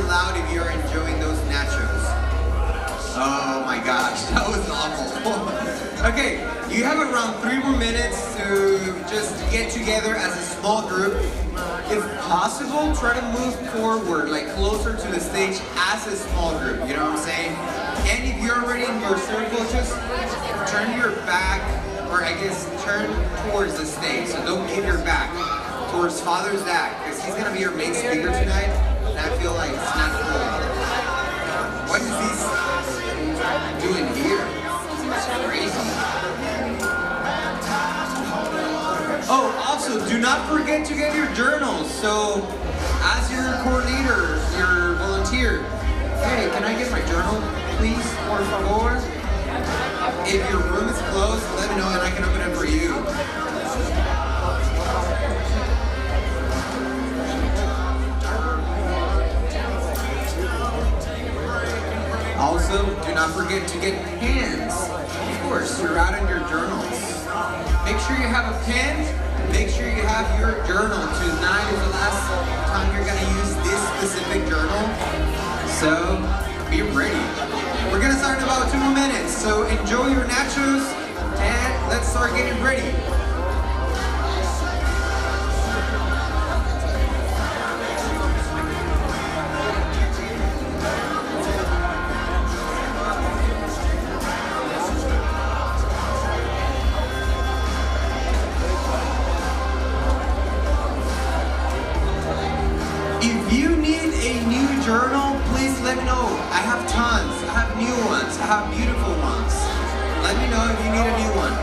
loud if you're enjoying those nachos. Oh my gosh, that was awful. Okay, you have around 3 more minutes to just get together as a small group. If possible, try to move forward, like closer to the stage as a small group, you know what I'm saying? And if you're already in your circle, just turn your back, or I guess turn towards the stage. So don't give your back towards Father Zack, because he's gonna be your main speaker tonight, and I feel like it's not cool. What is he doing here? It's crazy. Oh, also, do not forget to get your journals. So, as your coordinator, your volunteer, hey, can I get my journal, please, por favor? If your room is closed, let me know and I can open it for you. Also, do not forget to get pens. Of course, you're out in your journals. Make sure you have a pen. Make sure you have your journal. Tonight is the last time you're gonna use this specific journal. So, be ready. We're gonna start in about 2 more minutes. So enjoy your nachos and let's start getting ready. If you need a new journal, please let me know. I have tons. I have new ones. I have beautiful ones. Let me know if you need a new one.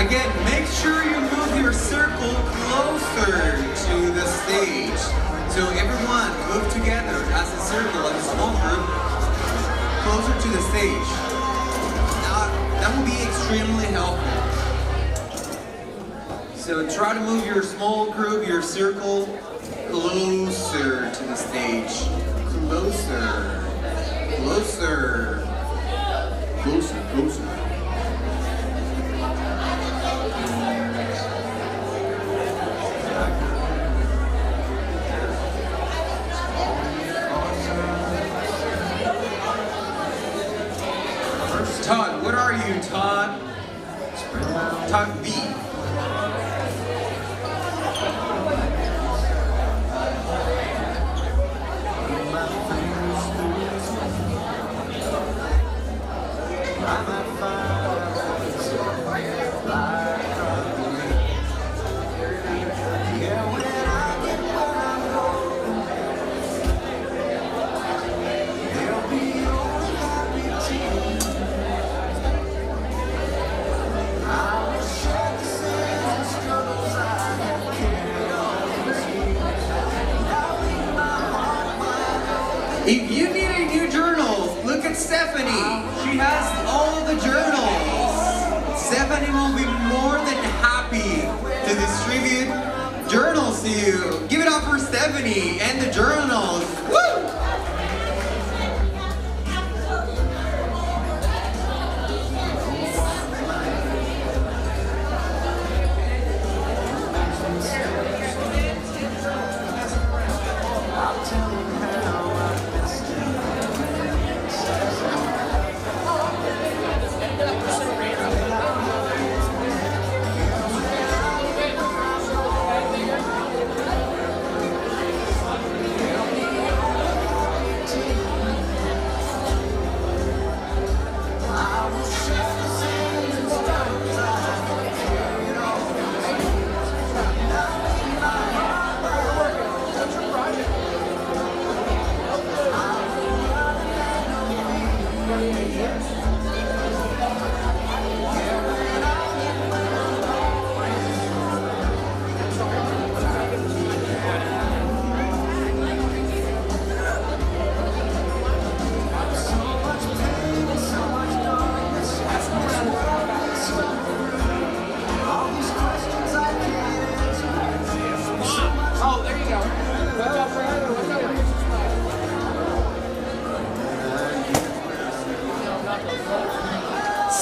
Again, make sure you move your circle closer to the stage. So everyone move together as a circle, as a small group, closer to the stage. That will be extremely helpful. So try to move your small group, your circle, closer to the stage. Closer. Closer. Closer, closer. Todd, what are you, Todd? Todd B. If you need a new journal, look at Stephanie. She has all of the journals. Stephanie will be more than happy to distribute journals to you. Give it up for Stephanie and the journals. Woo!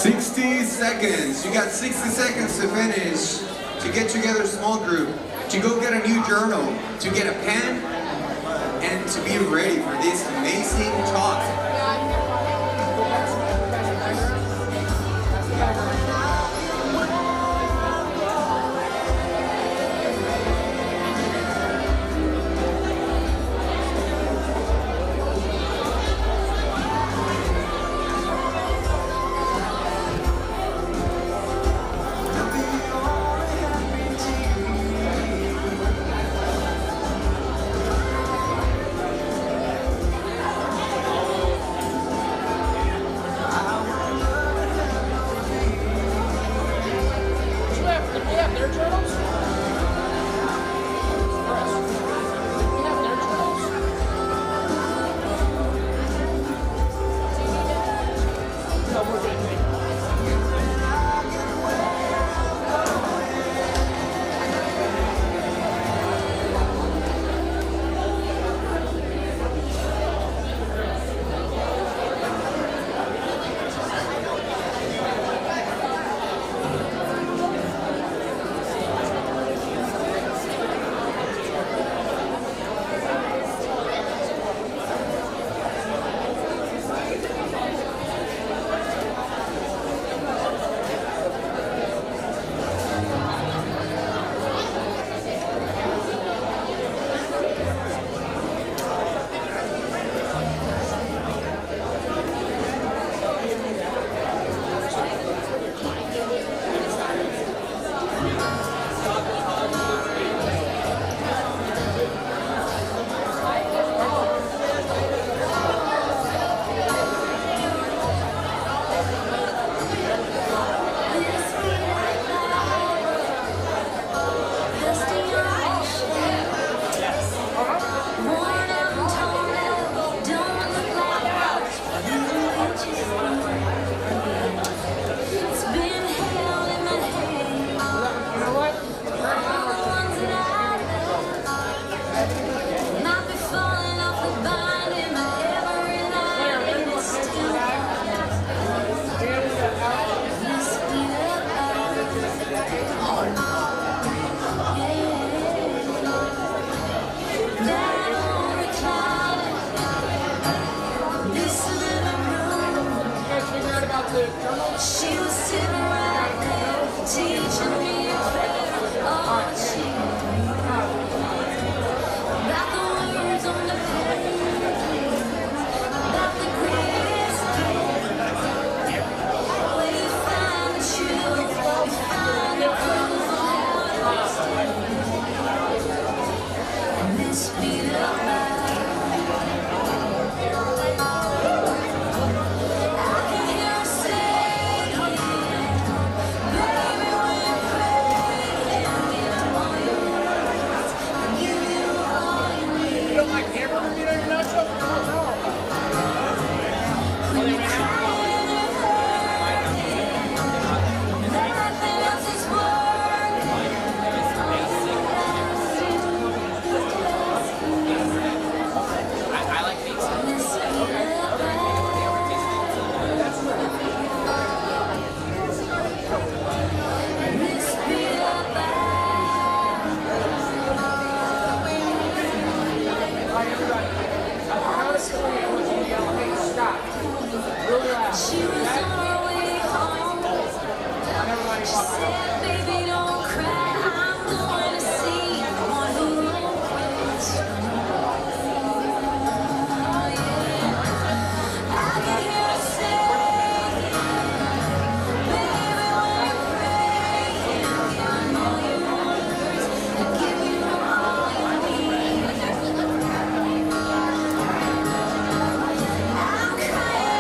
60 seconds. You got 60 seconds to finish, to get together a small group, to go get a new journal, to get a pen, and to be ready for this amazing talk. She was sitting right there, teaching me all she knew about the words on the page, about the greatest day. When you find the truth, you find the proof of how it was. And this beat up life. She was on her way home. She said, baby, don't cry. I'm going to see one who always oh, yeah. I can hear her say, baby, when you pray, give me all your words and give you all you need. I'm crying.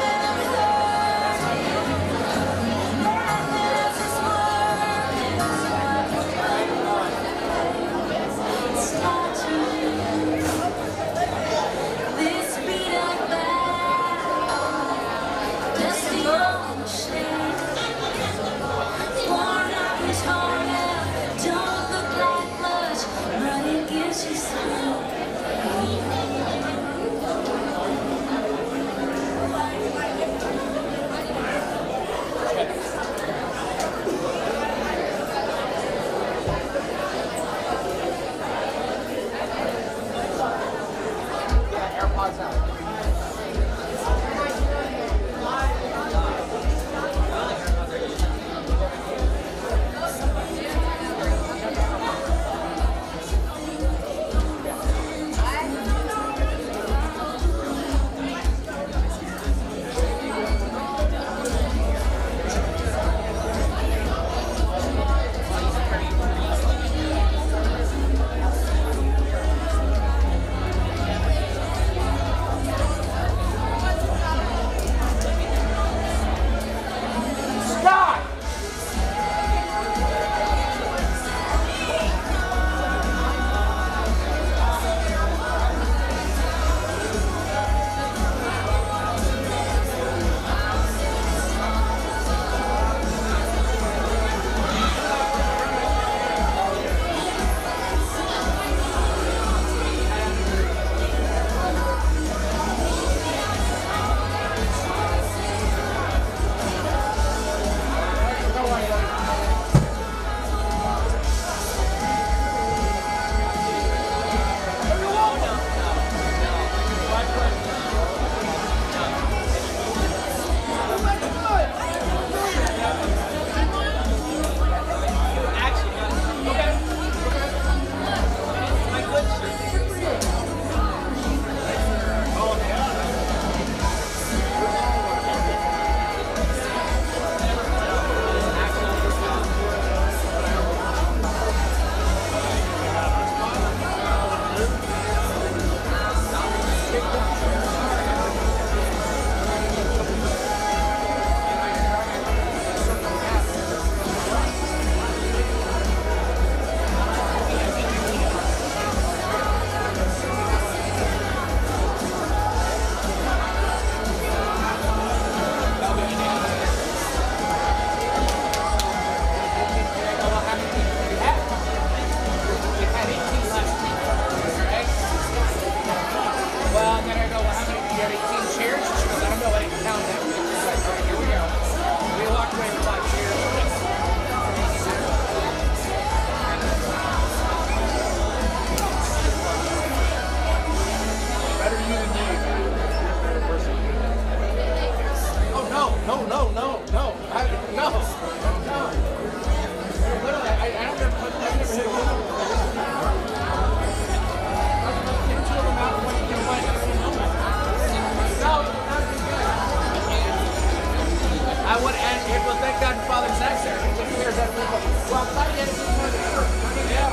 April, thank God for Father Zack there. He takes care of that people. Well, I'm glad you had a good morning. Yeah.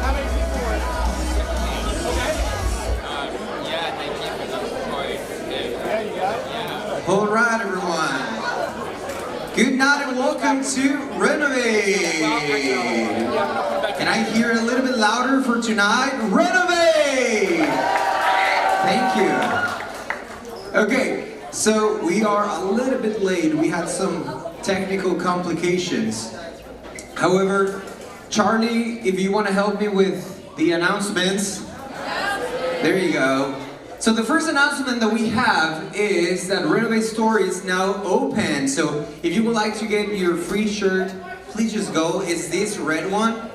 How many people were it? Okay. Yeah, thank you for the support. Yeah, you got it? Yeah. All right, everyone. Good night and welcome to Renovate. Can I hear a little bit louder for tonight? Renovate! Thank you. Okay, so we are a little bit late. We had some technical complications. However, Charlie, if you want to help me with the announcements, there you go. So the first announcement that we have is that Renovate Store is now open. So if you would like to get your free shirt, please just go. It's this red one.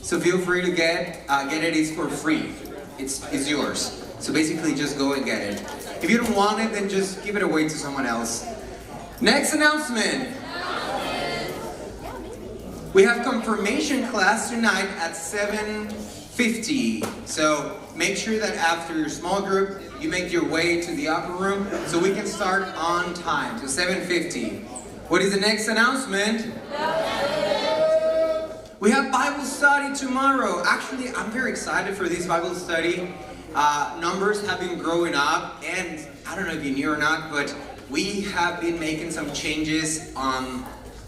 So feel free to get it. It's for free. It's yours. So basically just go and get it. If you don't want it, then just give it away to someone else. Next announcement. We have confirmation class tonight at 7:50. So make sure that after your small group, you make your way to the upper room so we can start on time, so 7:50. What is the next announcement? We have Bible study tomorrow. Actually, I'm very excited for this Bible study. Numbers have been growing up, and I don't know if you knew or not, but we have been making some changes on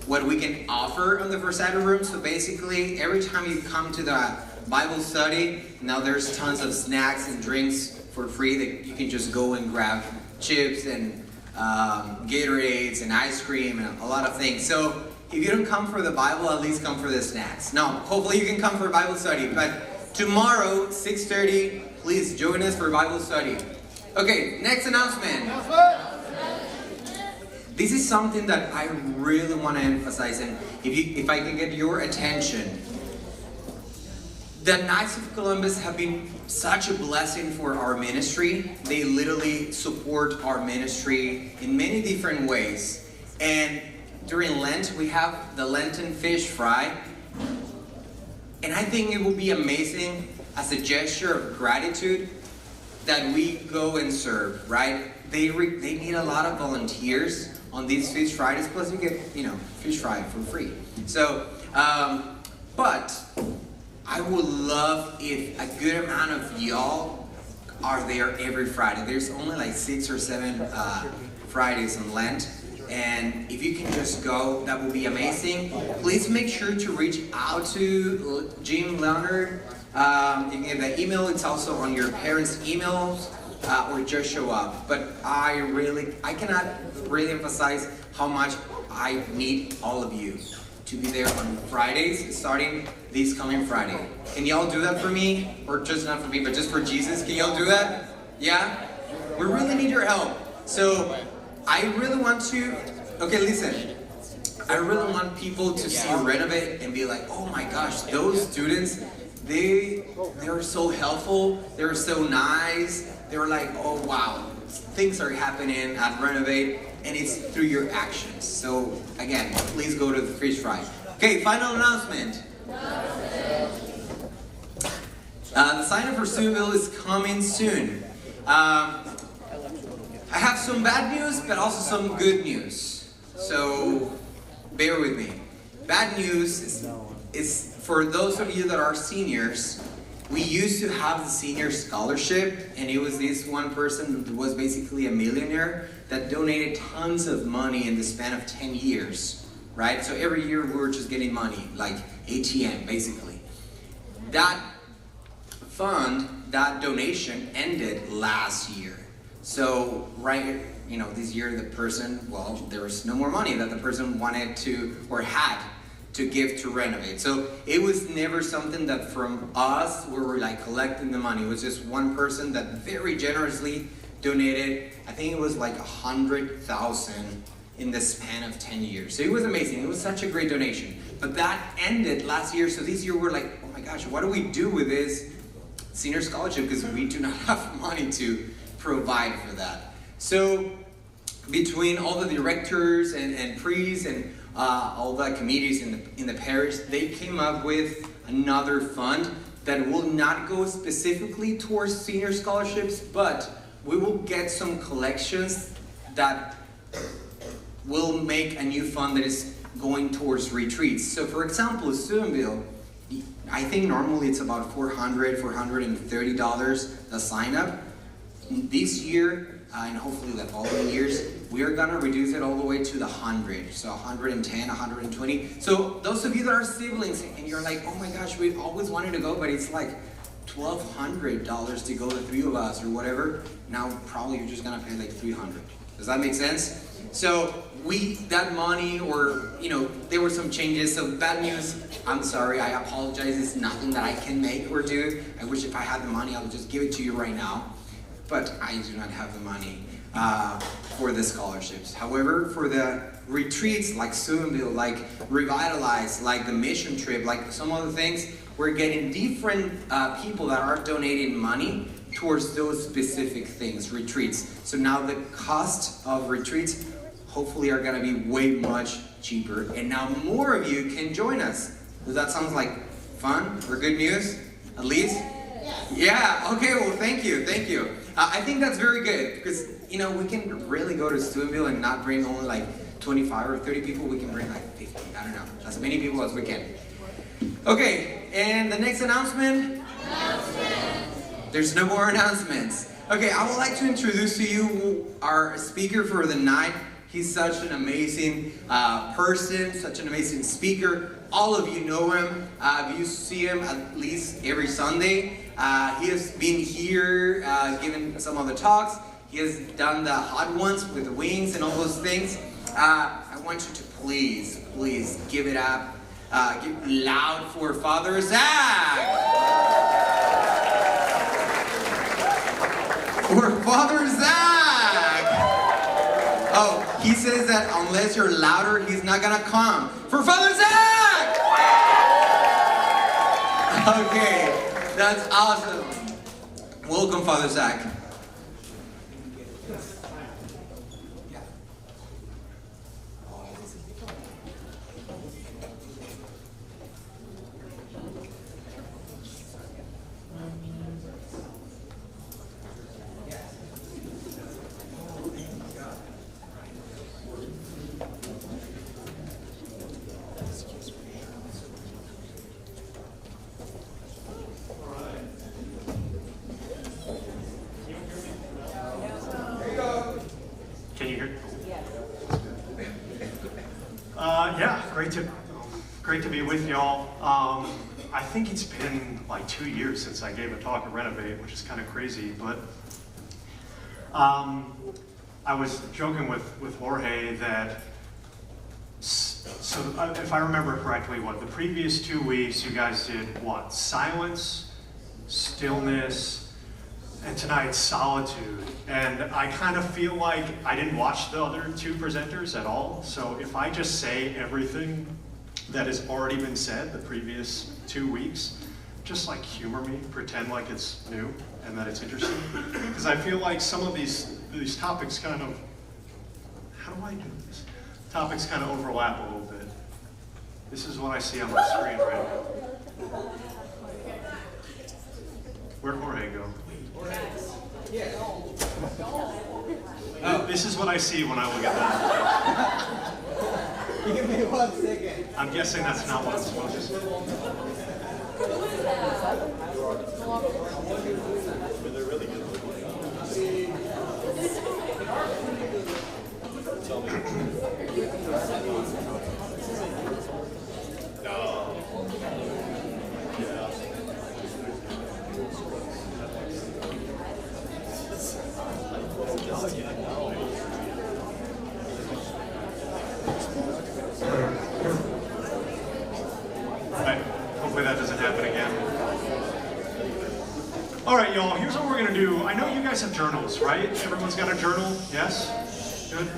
what we can offer on the Versado room. So basically, every time you come to the Bible study, now there's tons of snacks and drinks for free that you can just go and grab chips and Gatorades and ice cream and a lot of things. So if you don't come for the Bible, at least come for the snacks. No, hopefully you can come for Bible study. But tomorrow, 6:30, please join us for Bible study. Okay, next announcement. This is something that I really want to emphasize, and if I can get your attention. The Knights of Columbus have been such a blessing for our ministry. They literally support our ministry in many different ways. And during Lent, we have the Lenten fish fry. And I think it will be amazing as a gesture of gratitude that we go and serve, right? They need a lot of volunteers on these fish Fridays, plus you get, fish fry for free. So, but I would love if a good amount of y'all are there every Friday. There's only like 6 or 7 Fridays on Lent. And if you can just go, that would be amazing. Please make sure to reach out to Jim Leonard. You can get the email. It's also on your parents' emails, or just show up. But I cannot really emphasize how much I need all of you to be there on Fridays, starting this coming Friday. Can y'all do that for me? Or just not for me, but just for Jesus? Can y'all do that? Yeah? We really need your help. So I really want to, okay, listen. I really want people to see Renovate and be like, oh my gosh, those students, they were so helpful, they were so nice. They were like, oh wow, things are happening at Renovate, and it's through your actions. So again, please go to the fish fry. Okay, final announcement. The sign up for Steubenville is coming soon. I have some bad news, but also some good news. So bear with me. Bad news is for those of you that are seniors. We used to have the senior scholarship, and it was this one person who was basically a millionaire that donated tons of money in the span of 10 years, right? So every year we were just getting money, like ATM, basically. That fund, that donation ended last year. So, right, this year the person, well, there was no more money that the person wanted to, or had to give to Renovate. So it was never something that from us, we were like collecting the money. It was just one person that very generously donated, I think it was like 100,000 in the span of 10 years. So it was amazing. It was such a great donation. But that ended last year. So this year we're like, oh my gosh, what do we do with this senior scholarship? Because we do not have money to provide for that. So between all the directors and priests and all the committees in the parish, they came up with another fund that will not go specifically towards senior scholarships, but we will get some collections that we'll make a new fund that is going towards retreats. So for example, Steubenville, I think normally it's about $430 the sign up. This year, and hopefully the following years, we are gonna reduce it all the way to the 100. So 110, 120. So those of you that are siblings and you're like, oh my gosh, we always wanted to go, but it's like $1,200 to go, the three of us or whatever. Now probably you're just gonna pay like $300. Does that make sense? So that money, or there were some changes. So bad news, I'm sorry, I apologize. It's nothing that I can make or do. I wish if I had the money, I would just give it to you right now. But I do not have the money for the scholarships. However, for the retreats like Steubenville, like Revitalize, like the mission trip, like some other things, we're getting different people that are donating money towards those specific things, retreats. So now the cost of retreats hopefully are gonna be way much cheaper. And now more of you can join us. Does that sound like fun or good news, at least? Yeah, okay, well thank you. I think that's very good because, we can really go to Steubenville and not bring only like 25 or 30 people. We can bring like 50, I don't know, as many people as we can. Okay, and the next announcement? There's no more announcements. Okay, I would like to introduce to you our speaker for the night. He's such an amazing person, such an amazing speaker. All of you know him. You see him at least every Sunday. He has been here giving some of the talks. He has done the hot ones with the wings and all those things. I want you to please give it up. Give loud for Father Zack. For Father Zack. Oh, he says that unless you're louder, he's not gonna come. For Father Zack! Okay, that's awesome. Welcome, Father Zack. Yeah, great to be with y'all. I think it's been like 2 years since I gave a talk at Renovate, which is kind of crazy, but I was joking with Jorge that, so if I remember correctly, the previous 2 weeks you guys did what? Silence, stillness, and tonight's solitude. And I kind of feel like I didn't watch the other 2 presenters at all. So if I just say everything that has already been said the previous 2 weeks, just like humor me, pretend like it's new and that it's interesting. Because I feel like some of these topics kind of, how do I do this? Topics kind of overlap a little bit. This is what I see on my screen right now. Where'd Jorge go? Oh, this is what I see when I look at that. Give me 1 second. I'm guessing that's not what I'm supposed to say. They're really good. Right. Hopefully that doesn't happen again. All right, y'all, here's what we're gonna do. I know you guys have journals, right? Everyone's got a journal, yes? Good.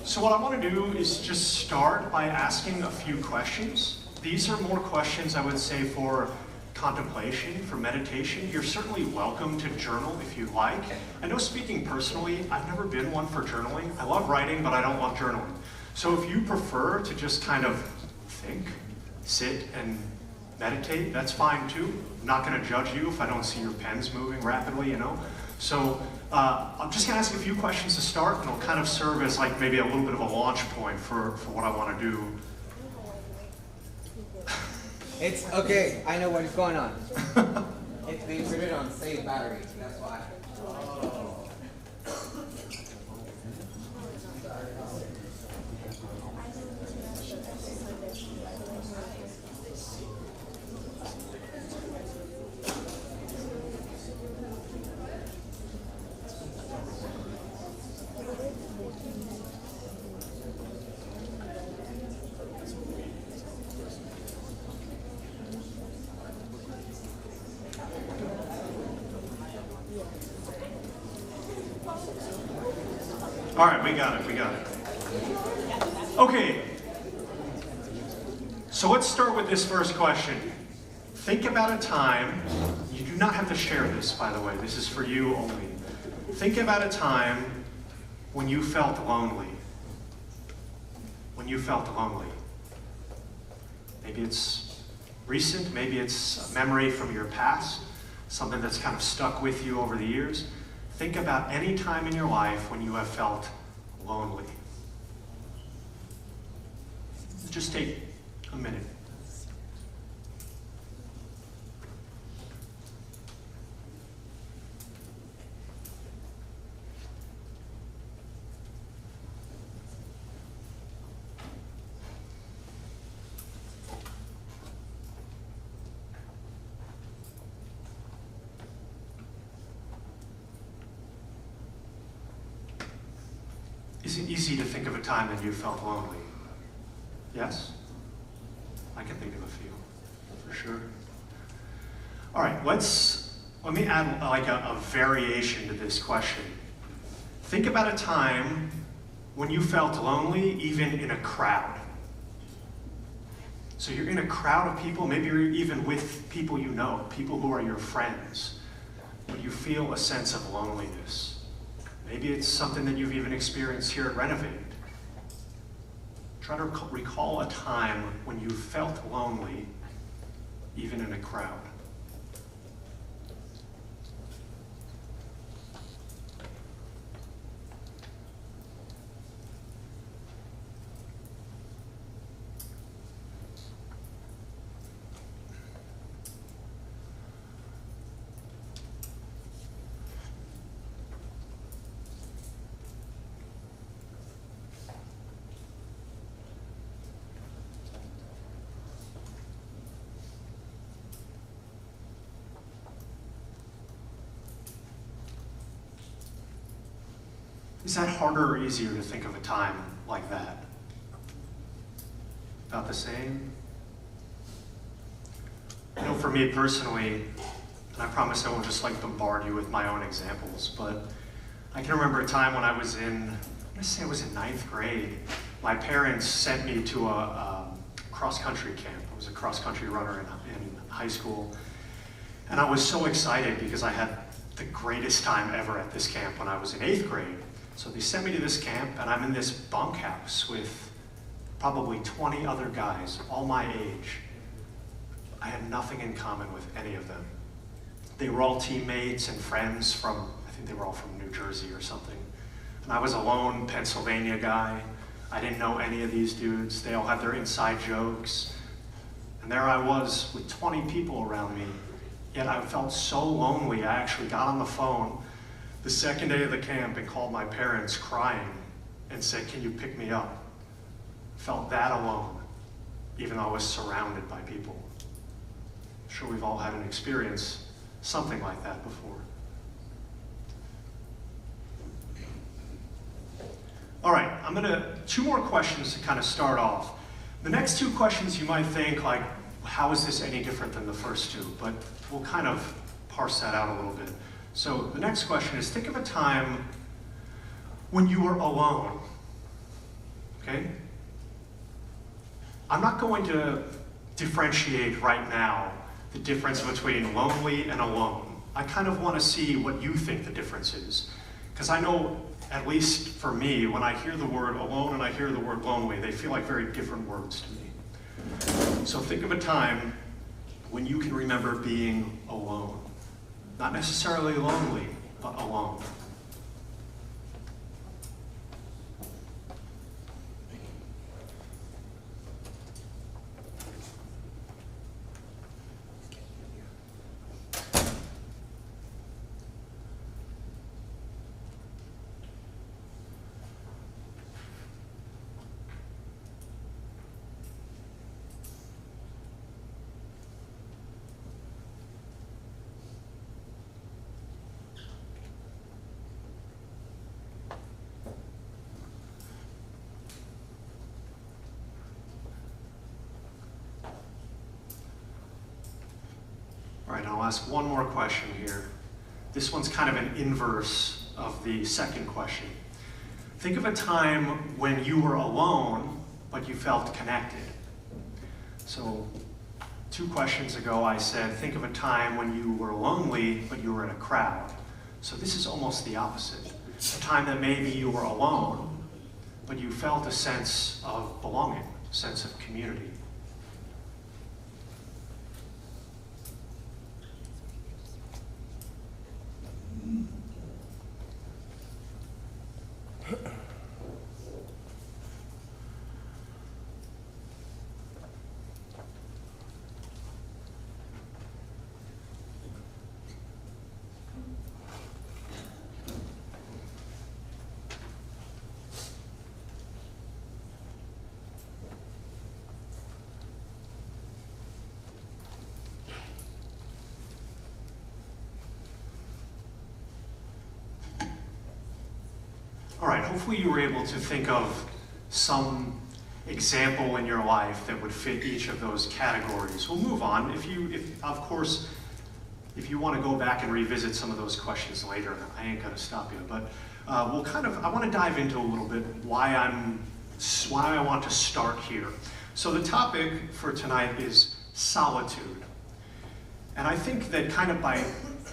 So what I wanna do is just start by asking a few questions. These are more questions, I would say, for contemplation, for meditation. You're certainly welcome to journal if you like. I know, speaking personally, I've never been one for journaling. I love writing, but I don't love journaling. So if you prefer to just kind of think, sit and meditate, that's fine too. I'm not gonna judge you if I don't see your pens moving rapidly, you know? So I'm just gonna ask a few questions to start, and it'll kind of serve as like maybe a little bit of a launch point for what I want to do. It's okay. I know what is going on. It's being put on save batteries. That's why. All right, we got it. Okay, so let's start with this first question. Think about a time, you do not have to share this, by the way, this is for you only. Think about a time when you felt lonely. When you felt lonely. Maybe it's recent, maybe it's a memory from your past, something that's kind of stuck with you over the years. Think about any time in your life when you have felt lonely. Just take a minute. Is it easy to think of a time that you felt lonely? Yes? I can think of a few, for sure. All right, let me add like a variation to this question. Think about a time when you felt lonely, even in a crowd. So you're in a crowd of people, maybe you're even with people you know, people who are your friends, but you feel a sense of loneliness. Maybe it's something that you've even experienced here at Renovate. Try to recall a time when you felt lonely, even in a crowd. Is that harder or easier to think of a time like that? About the same? You know, for me personally, and I promise I won't just like bombard you with my own examples, but I can remember a time when I was in, let's say I was in 9th grade. My parents sent me to a cross-country camp. I was a cross-country runner in high school. And I was so excited because I had the greatest time ever at this camp when I was in 8th grade. So they sent me to this camp, and I'm in this bunkhouse with probably 20 other guys, all my age. I had nothing in common with any of them. They were all teammates and friends from, I think they were all from New Jersey or something. And I was a lone Pennsylvania guy. I didn't know any of these dudes. They all had their inside jokes. And there I was with 20 people around me. Yet I felt so lonely, I actually got on the phone the second day of the camp and called my parents crying and said, "Can you pick me up?" Felt that alone, even though I was surrounded by people. I'm sure we've all had an experience, something like that before. All right, two more questions to kind of start off. The next two questions you might think like, how is this any different than the first two? But we'll kind of parse that out a little bit. So the next question is, think of a time when you were alone, okay? I'm not going to differentiate right now the difference between lonely and alone. I kind of want to see what you think the difference is. Because I know, at least for me, when I hear the word alone and I hear the word lonely, they feel like very different words to me. So think of a time when you can remember being alone. Not necessarily lonely, but alone. right, I'll ask one more question here. This one's kind of an inverse of the second question. Think of a time when you were alone, but you felt connected. So 2 questions ago, I said, think of a time when you were lonely, but you were in a crowd. So this is almost the opposite. A time that maybe you were alone, but you felt a sense of belonging, a sense of community. All right, hopefully you were able to think of some example in your life that would fit each of those categories. We'll move on. Of course, if you want to go back and revisit some of those questions later, I ain't gonna stop you, but I want to dive into a little bit why I want to start here. So the topic for tonight is solitude. And I think that kind of by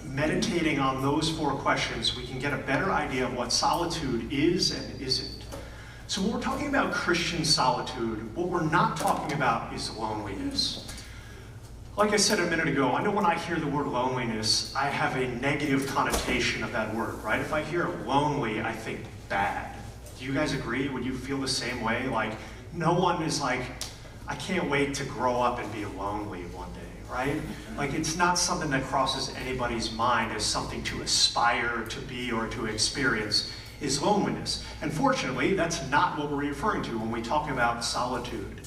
meditating on those 4 questions, we can get a better idea of what solitude is and isn't. So when we're talking about Christian solitude, what we're not talking about is loneliness. Like I said a minute ago, I know when I hear the word loneliness, I have a negative connotation of that word, right? If I hear lonely, I think bad. Do you guys agree? Would you feel the same way? Like, no one is like, I can't wait to grow up and be lonely one day. Right? Like, it's not something that crosses anybody's mind as something to aspire to be or to experience, is loneliness. And fortunately, that's not what we're referring to when we talk about solitude.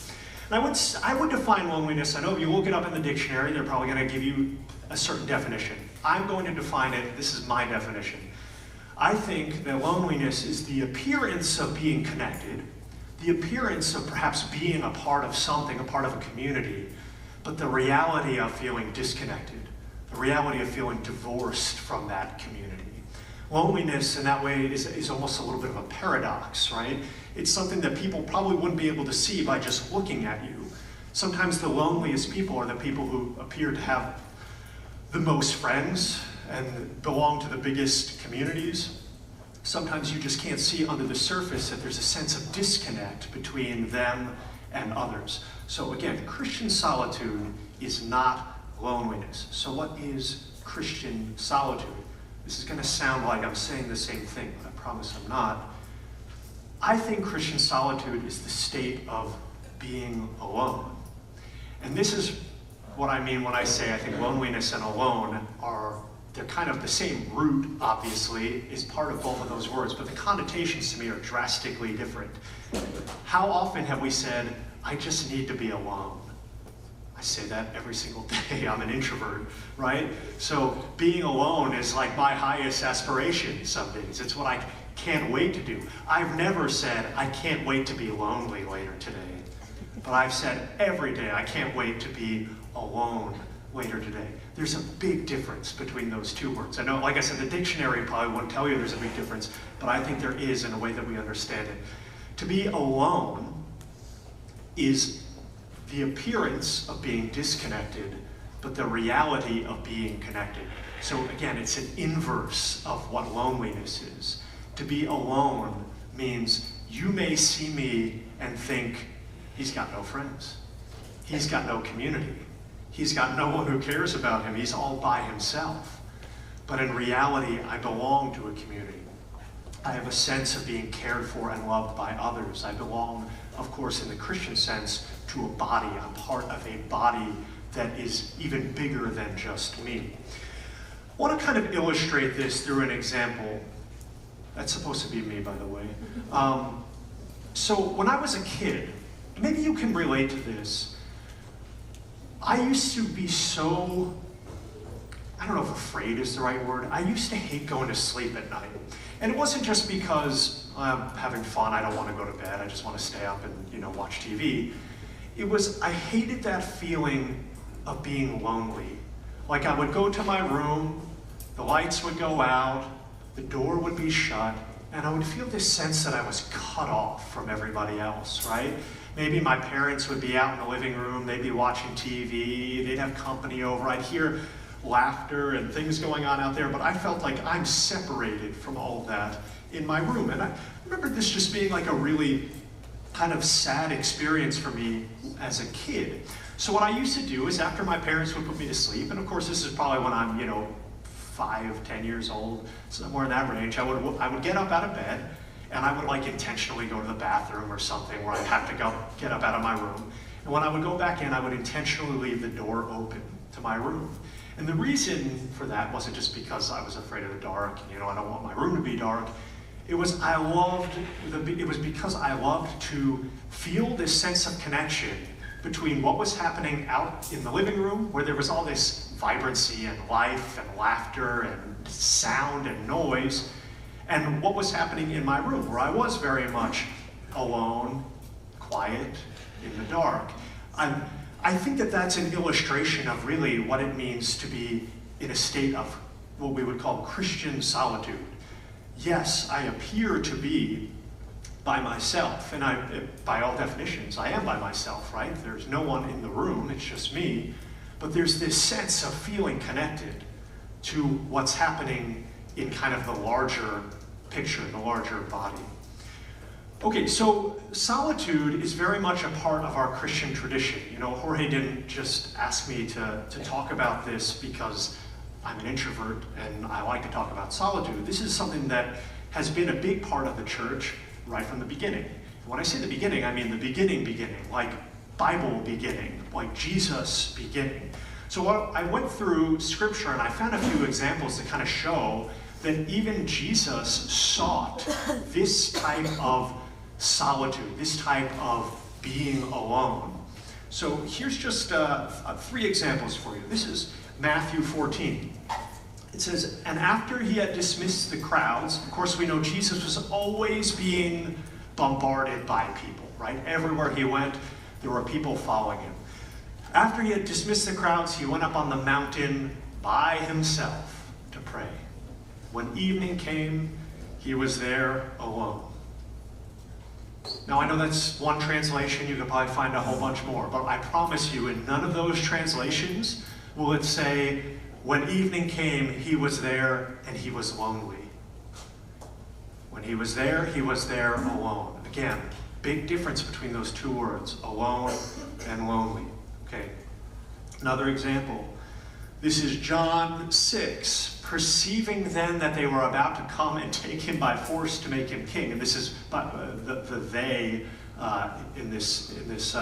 And I would define loneliness. I know if you look it up in the dictionary, they're probably going to give you a certain definition. I'm going to define it. This is my definition. I think that loneliness is the appearance of being connected, the appearance of perhaps being a part of something, a part of a community, but the reality of feeling disconnected, the reality of feeling divorced from that community. Loneliness in that way is almost a little bit of a paradox, right? It's something that people probably wouldn't be able to see by just looking at you. Sometimes the loneliest people are the people who appear to have the most friends and belong to the biggest communities. Sometimes you just can't see under the surface that there's a sense of disconnect between them and others. So again, Christian solitude is not loneliness. So what is Christian solitude? This is going to sound like I'm saying the same thing, but I promise I'm not. I think Christian solitude is the state of being alone. And this is what I mean when I say I think loneliness and alone they're kind of the same root, obviously, is part of both of those words, but the connotations to me are drastically different. How often have we said, I just need to be alone? I say that every single day. I'm an introvert, right? So being alone is like my highest aspiration some days. It's what I can't wait to do. I've never said, I can't wait to be lonely later today. But I've said every day, I can't wait to be alone later today. There's a big difference between those 2 words. I know, like I said, the dictionary probably won't tell you there's a big difference, but I think there is in a way that we understand it. To be alone is the appearance of being disconnected, but the reality of being connected. So again, it's an inverse of what loneliness is. To be alone means you may see me and think, he's got no friends. He's got no community. He's got no one who cares about him. He's all by himself. But in reality, I belong to a community. I have a sense of being cared for and loved by others. I belong, of course, in the Christian sense, to a body. I'm part of a body that is even bigger than just me. I want to kind of illustrate this through an example. That's supposed to be me, by the way. So when I was a kid, maybe you can relate to this. I used to be so, I don't know if afraid is the right word. I used to hate going to sleep at night. And it wasn't just because I'm having fun, I don't want to go to bed, I just want to stay up and watch TV. It was, I hated that feeling of being lonely, Like I would go to my room, the lights would go out, the door would be shut, and I would feel this sense that I was cut off from everybody else, right? Maybe my parents would be out in the living room, they'd be watching TV, they'd have company over, I'd hear laughter and things going on out there, but I felt like I'm separated from all of that in my room. And I remember this just being like a really kind of sad experience for me as a kid. So what I used to do is after my parents would put me to sleep, and of course this is probably when I'm, 5, 10 years old, somewhere in that range, I would get up out of bed, and I would like intentionally go to the bathroom or something where I'd have to get up out of my room. And when I would go back in, I would intentionally leave the door open to my room. And the reason for that wasn't just because I was afraid of the dark, I don't want my room to be dark. It was because I loved to feel this sense of connection between what was happening out in the living room, where there was all this vibrancy and life and laughter and sound and noise, and what was happening in my room, where I was very much alone, quiet, in the dark. I think that that's an illustration of really what it means to be in a state of what we would call Christian solitude. Yes, I appear to be by myself, and by all definitions, I am by myself, right? There's no one in the room, it's just me, but there's this sense of feeling connected to what's happening in kind of the larger picture, the larger body. Okay, so solitude is very much a part of our Christian tradition. Jorge didn't just ask me to talk about this because I'm an introvert and I like to talk about solitude. This is something that has been a big part of the church right from the beginning. When I say the beginning, I mean the beginning, like Bible beginning, like Jesus beginning. So I went through scripture and I found a few examples to kind of show that even Jesus sought this type of solitude, this type of being alone. So here's just 3 examples for you. This is Matthew 14. It says, and after he had dismissed the crowds, of course we know Jesus was always being bombarded by people, right? Everywhere he went, there were people following him. After he had dismissed the crowds, he went up on the mountain by himself to pray. When evening came, he was there alone. Now I know that's one translation, you could probably find a whole bunch more, but I promise you in none of those translations will it say, when evening came, he was there and he was lonely. When he was there alone. Again, big difference between those 2 words, alone and lonely. Okay, another example. This is John 6. Perceiving then that they were about to come and take him by force to make him king. And this is the they in this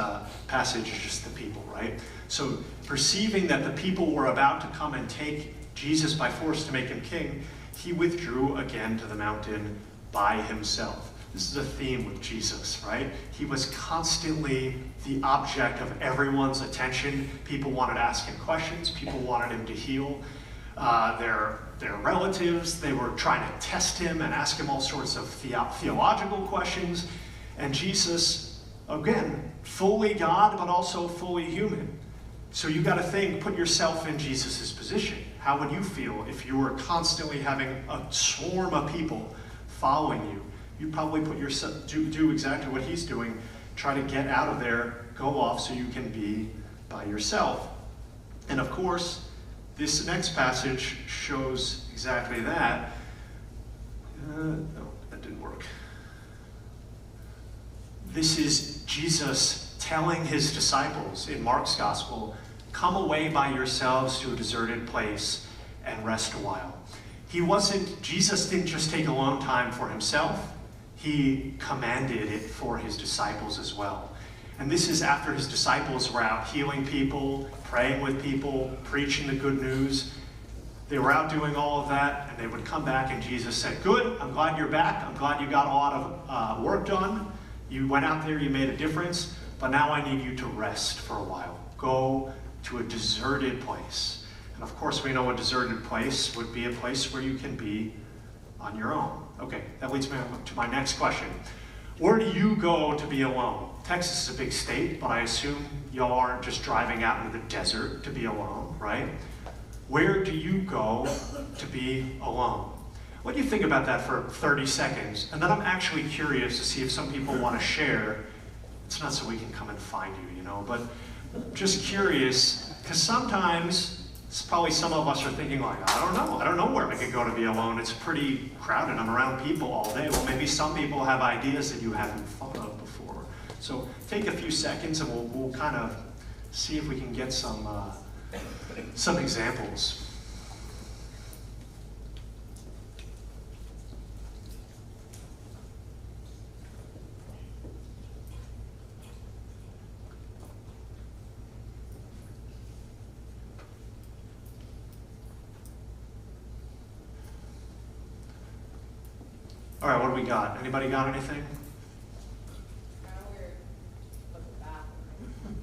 passage is just the people, right? So perceiving that the people were about to come and take Jesus by force to make him king, he withdrew again to the mountain by himself. This is a theme with Jesus, right? He was constantly the object of everyone's attention. People wanted to ask him questions. People wanted him to heal their relatives. They were trying to test him and ask him all sorts of theological questions. And Jesus, again, fully God, but also fully human. So you got to put yourself in Jesus' position. How would you feel if you were constantly having a swarm of people following you? You'd probably put yourself, do exactly what he's doing, try to get out of there, go off so you can be by yourself. And of course, this next passage shows exactly that. No, that didn't work. This is Jesus telling his disciples in Mark's gospel, come away by yourselves to a deserted place and rest a while. Jesus didn't just take alone time for himself, he commanded it for his disciples as well. And this is after his disciples were out healing people, praying with people, preaching the good news. They were out doing all of that, and they would come back, and Jesus said, good, I'm glad you're back. I'm glad you got a lot of work done. You went out there, you made a difference, but now I need you to rest for a while. Go to a deserted place. And of course, we know a deserted place would be a place where you can be on your own. Okay, that leads me to my next question. Where do you go to be alone? Texas is a big state, but I assume y'all aren't just driving out into the desert to be alone, right? Where do you go to be alone? What do you think about that for 30 seconds? And then I'm actually curious to see if some people want to share. It's not so we can come and find you, you know, but just curious, because sometimes it's probably some of us are thinking like, I don't know where I could go to be alone. It's pretty crowded. I'm around people all day. Well, maybe some people have ideas that you haven't thought of before. So take a few seconds and we'll kind of see if we can get some examples. All right, what do we got? Anybody got anything?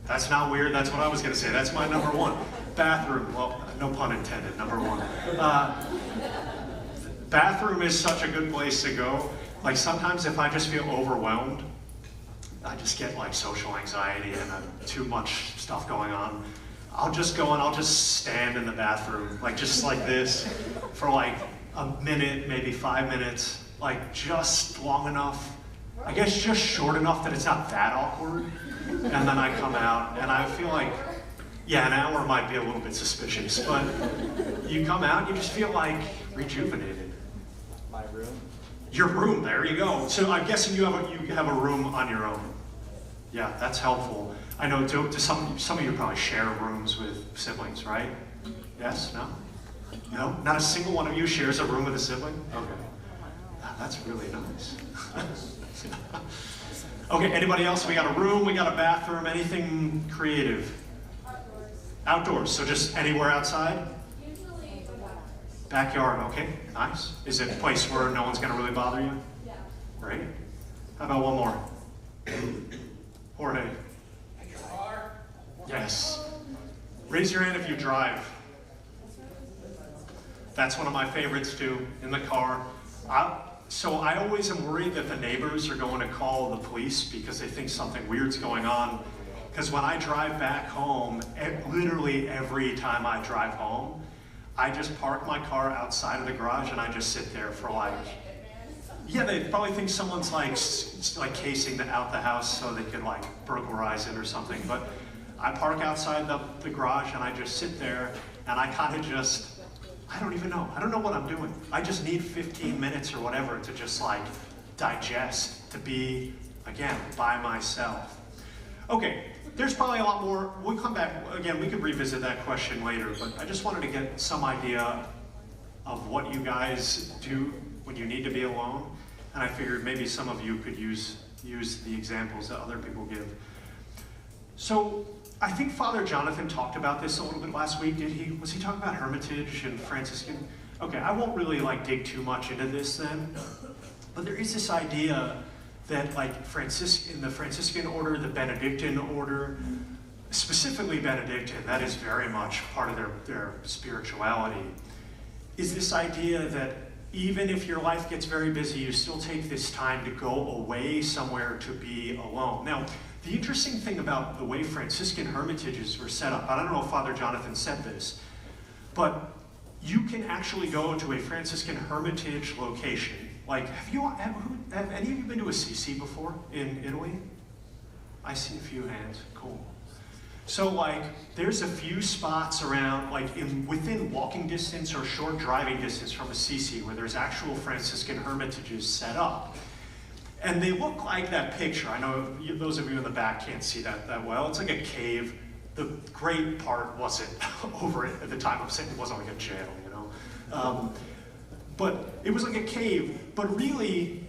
That's not weird. That's what I was going to say. That's my number one. Bathroom. Well, no pun intended. Number one. Bathroom is such a good place to go. Like sometimes if I just feel overwhelmed, I just get like social anxiety and too much stuff going on. I'll just go and I'll just stand in the bathroom, like just like this, for like a minute, maybe 5 minutes. Like just long enough, I guess just short enough that it's not that awkward. And then I come out and I feel like, yeah, an hour might be a little bit suspicious, but you come out, you just feel like rejuvenated. My room. Your room, there you go. So I'm guessing you have a room on your own. Yeah, that's helpful. I know to some of you probably share rooms with siblings, right? Yes, no? No? Not a single one of you shares a room with a sibling? Okay. That's really nice. Okay, anybody else? We got a room, we got a bathroom, anything creative? Outdoors, so just anywhere outside? Usually Backyard, okay, nice. Is it a place where no one's gonna really bother you? Yeah. Great. How about one more? Jorge. Yes. Raise your hand if you drive. That's one of my favorites too, in the car. So I always am worried that the neighbors are going to call the police because they think something weird's going on. Because when I drive back home, literally every time I drive home, I just park my car outside of the garage and I just sit there for like, yeah, they probably think someone's like casing out the house so they could like burglarize it or something. But I park outside the garage and I just sit there and I kind of just, I don't even know. I don't know what I'm doing. I just need 15 minutes or whatever to just like digest, to be, again, by myself. Okay, there's probably a lot more. We'll come back, again, we could revisit that question later, but I just wanted to get some idea of what you guys do when you need to be alone. And I figured maybe some of you could use the examples that other people give. So, I think Father Jonathan talked about this a little bit last week, did he? Was he talking about hermitage and Franciscan? Okay, I won't really like dig too much into this then, but there is this idea that like in the Franciscan order, the Benedictine order, specifically Benedictine, that is very much part of their spirituality, is this idea that even if your life gets very busy, you still take this time to go away somewhere to be alone. Now, the interesting thing about the way Franciscan hermitages were set up, I don't know if Father Jonathan said this, but you can actually go to a Franciscan hermitage location. Like, have any of you been to Assisi before in Italy? I see a few hands, cool. So like, there's a few spots around, like within walking distance or short driving distance from Assisi where there's actual Franciscan hermitages set up. And they look like that picture. I know those of you in the back can't see that well. It's like a cave. The great part wasn't over it at the time of saying it wasn't like a jail, you know. But it was like a cave. But really,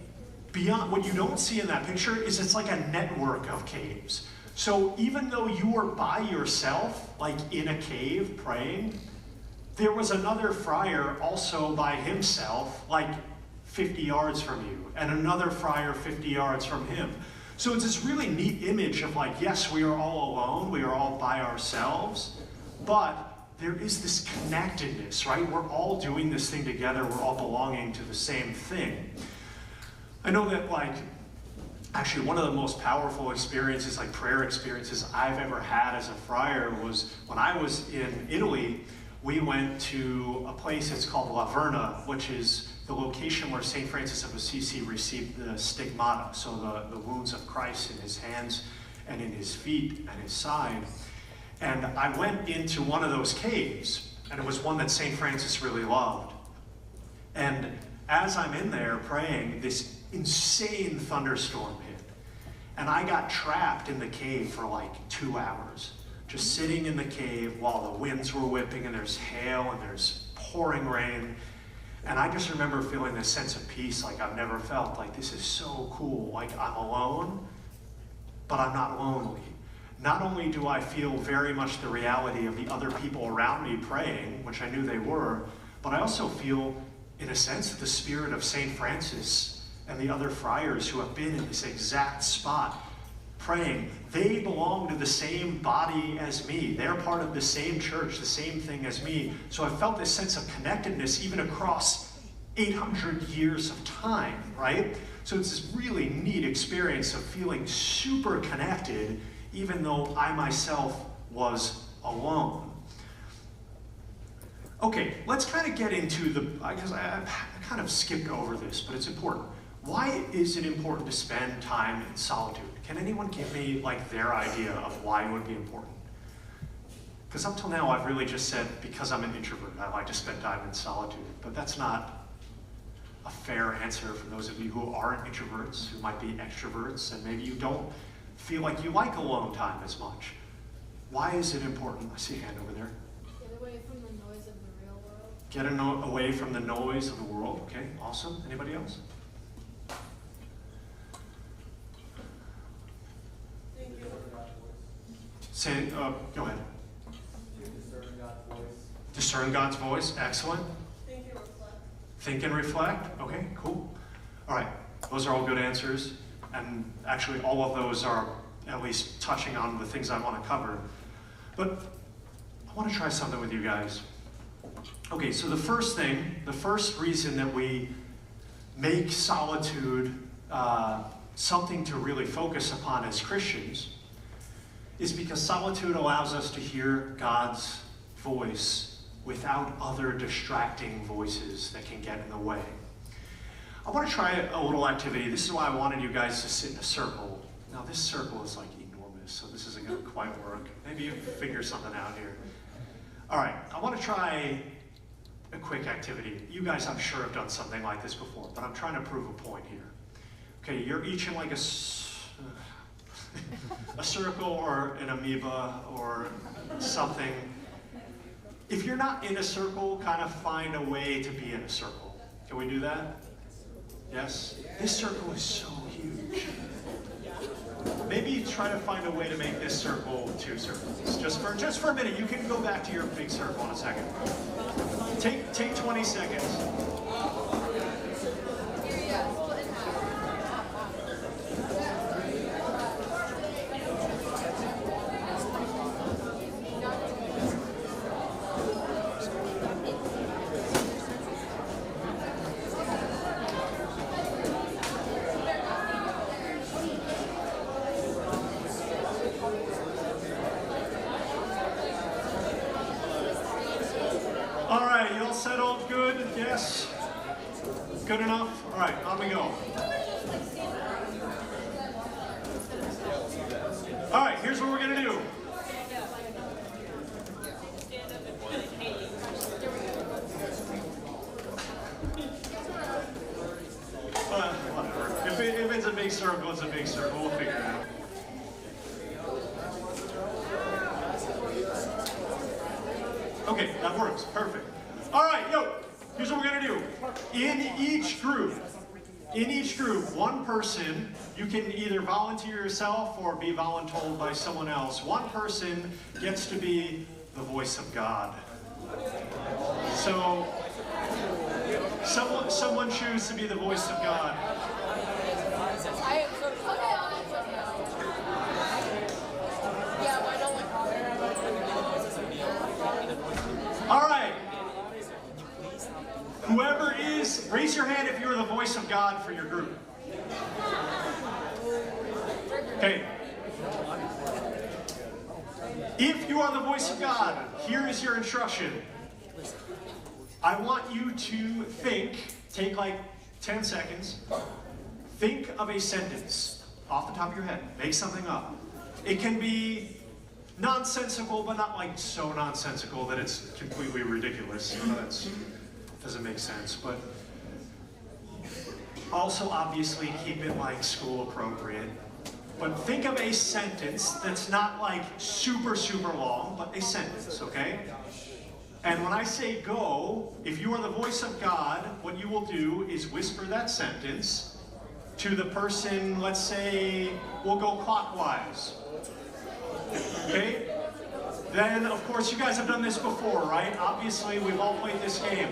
beyond what you don't see in that picture is it's like a network of caves. So even though you were by yourself, like in a cave praying, there was another friar also by himself, like 50 yards from you, and another friar 50 yards from him. So it's this really neat image of like, yes, we are all alone, we are all by ourselves, but there is this connectedness, right? We're all doing this thing together, we're all belonging to the same thing. I know that like, actually one of the most powerful experiences, like prayer experiences I've ever had as a friar was when I was in Italy. we went to a place, it's called La Verna, which is the location where St. Francis of Assisi received the stigmata, so the wounds of Christ in his hands and in his feet and his side. And I went into one of those caves, and it was one that St. Francis really loved. And as I'm in there praying, this insane thunderstorm hit. And I got trapped in the cave for like 2 hours, just sitting in the cave while the winds were whipping and there's hail and there's pouring rain. And I just remember feeling this sense of peace like I've never felt. Like, this is so cool. Like, I'm alone, but I'm not lonely. Not only do I feel very much the reality of the other people around me praying, which I knew they were, but I also feel, in a sense, the spirit of St. Francis and the other friars who have been in this exact spot praying. They belong to the same body as me. They're part of the same church, the same thing as me. So I felt this sense of connectedness even across 800 years of time, right? So it's this really neat experience of feeling super connected, even though I myself was alone. Okay, let's kind of get into because I kind of skipped over this, but it's important. Why is it important to spend time in solitude? Can anyone give me like their idea of why it would be important? Because up till now I've really just said because I'm an introvert, I like to spend time in solitude, but that's not a fair answer for those of you who aren't introverts, who might be extroverts, and maybe you don't feel like you like alone time as much. Why is it important? I see a hand over there. Get away from the noise of the real world. Get away from the noise of the world. Okay, awesome. Anybody else? Say, go ahead. Discern God's voice. Discern God's voice. Excellent. Think and reflect. Think and reflect. Okay, cool. All right, those are all good answers. And actually, all of those are at least touching on the things I want to cover. But I want to try something with you guys. Okay, so the first reason that we make solitude something to really focus upon as Christians is because solitude allows us to hear God's voice without other distracting voices that can get in the way. I want to try a little activity. This is why I wanted you guys to sit in a circle. Now this circle is like enormous, so this isn't going to quite work. Maybe you can figure something out here. All right, I want to try a quick activity. You guys, I'm sure, have done something like this before, but I'm trying to prove a point here. Okay, you're each in like a circle or an amoeba or something. If you're not in a circle, kind of find a way to be in a circle. Can we do that? Yes? This circle is so huge. Maybe try to find a way to make this circle 2 circles. Just for a minute. You can go back to your big circle in a second. Take 20 seconds. All right, you all settled? Good? Yes? Good enough? All right, on we go. All right, here's what we're going to do. Whatever. If it's a big circle, it's a big circle. We'll figure it out. Okay, that works. Perfect. All right, here's what we're going to do. In each group, one person, you can either volunteer yourself or be voluntold by someone else. One person gets to be the voice of God. So, someone choose to be the voice of God. All right. Whoever is, raise your hand if you're the voice of God for your group. Okay. If you are the voice of God, here is your instruction. I want you to take like 10 seconds, think of a sentence off the top of your head. Make something up. It can be nonsensical, but not like so nonsensical that it's completely ridiculous. That doesn't make sense. But also, obviously, keep it like school appropriate. But think of a sentence that's not like super, super long, but a sentence, okay? And when I say go, if you are the voice of God, what you will do is whisper that sentence to the person, let's say, we'll go clockwise. Okay? Then, of course, you guys have done this before, right? Obviously, we've all played this game.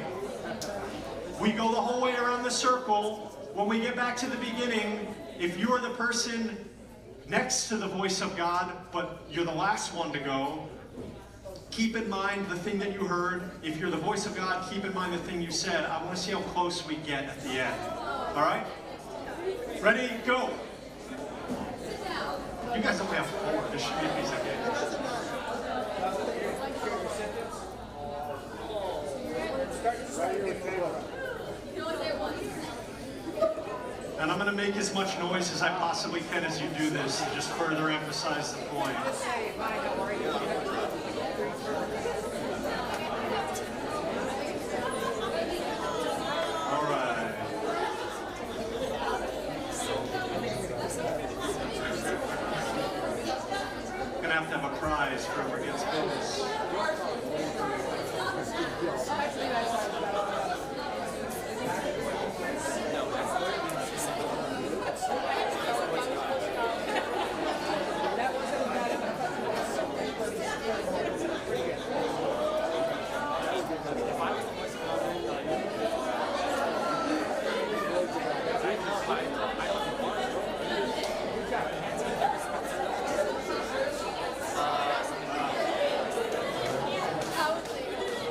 We go the whole way around the circle. When we get back to the beginning, if you are the person next to the voice of God, but you're the last one to go, keep in mind the thing that you heard. If you're the voice of God, keep in mind the thing you said. I want to see how close we get at the end. All right? Ready? Go. You guys only have 4. This should be a piece of cake. And I'm going to make as much noise as I possibly can as you do this to just further emphasize the point. All right. Gonna have to have a prize for whoever gets close.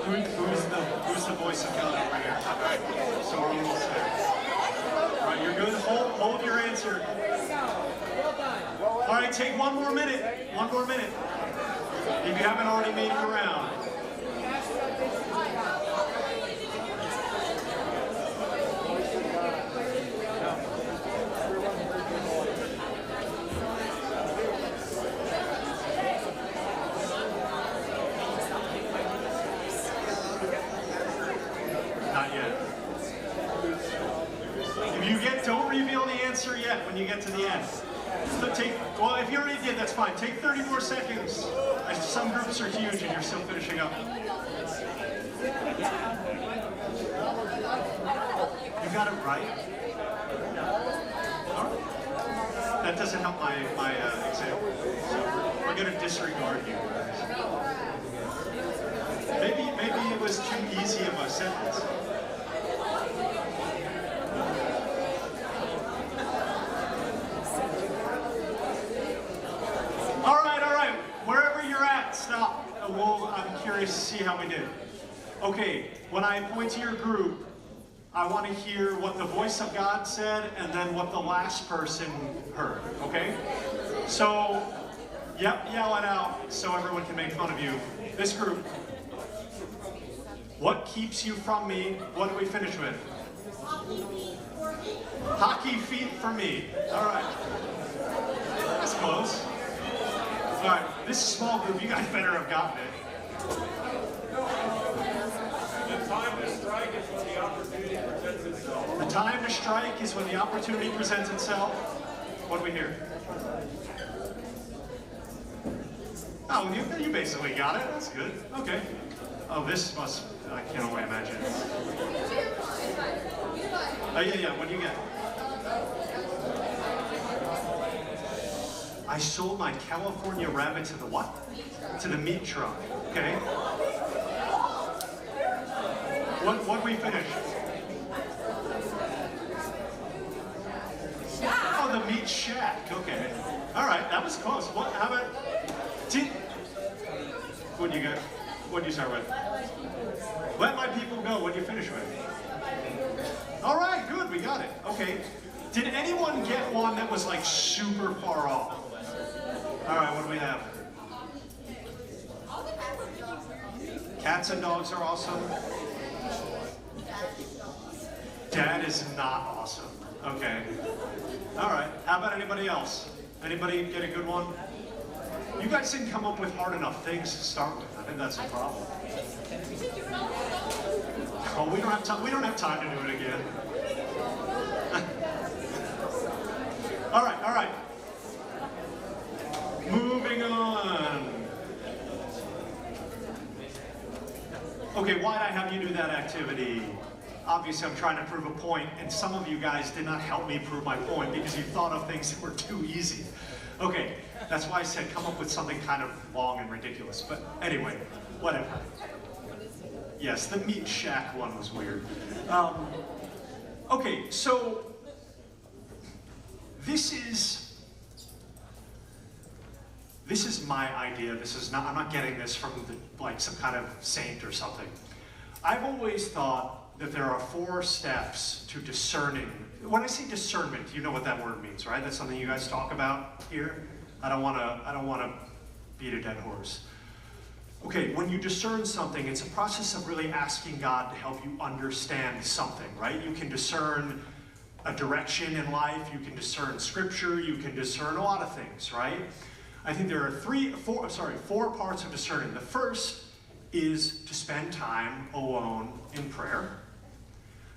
Who's the voice of God over here? So we're all set. All right, you're good. Hold your answer. All right, take one more minute. One more minute. If you haven't already made it around. Not yet. If you don't reveal the answer yet when you get to the end. So well, if you already did, that's fine. Take 30 more seconds. Some groups are huge and you're still finishing up. You got it right? All right. That doesn't help my example. So we're going to disregard you guys. Maybe it was too easy of a sentence. All right. Wherever you're at, stop. I'm curious to see how we did. Okay, when I point to your group, I want to hear what the voice of God said and then what the last person heard, okay? So, yell it out so everyone can make fun of you. This group, what keeps you from me? What do we finish with? Hockey feet for me. All right. That's close. All right, this small group, you guys better have gotten it. The time to strike is when the opportunity presents itself. The time to strike is when the opportunity presents itself. What do we hear? Oh, you basically got it. That's good. Okay. Oh, this must, I can only imagine. Oh, yeah, what do you get? I sold my California rabbit to the what? To the meat truck. Okay. What we finish? Oh, the meat shack. Okay. All right, that was close. What? How about? What do you got? What do you start with? Let my people go. What do you finish with? All right, good. We got it. Okay. Did anyone get one that was like super far off? All right, what do we have? Cats and dogs are awesome. Dad is not awesome. Okay. All right. How about anybody else? Anybody get a good one? You guys didn't come up with hard enough things to start with. I think that's the problem. Oh, we don't have time. We don't have time to do it again. All right. All right. Moving on. Okay, why'd I have you do that activity? Obviously, I'm trying to prove a point, and some of you guys did not help me prove my point because you thought of things that were too easy. Okay, that's why I said come up with something kind of long and ridiculous. But anyway, whatever. Yes, the meat shack one was weird. Okay, so this is my idea. This is not. I'm not getting this from like some kind of saint or something. I've always thought that there are 4 steps to discerning. When I say discernment, you know what that word means, right? That's something you guys talk about here. I don't want to beat a dead horse. Okay, when you discern something, it's a process of really asking God to help you understand something, right? You can discern a direction in life. You can discern scripture. You can discern a lot of things, right? I think there are 4 parts of discerning. The first is to spend time alone in prayer.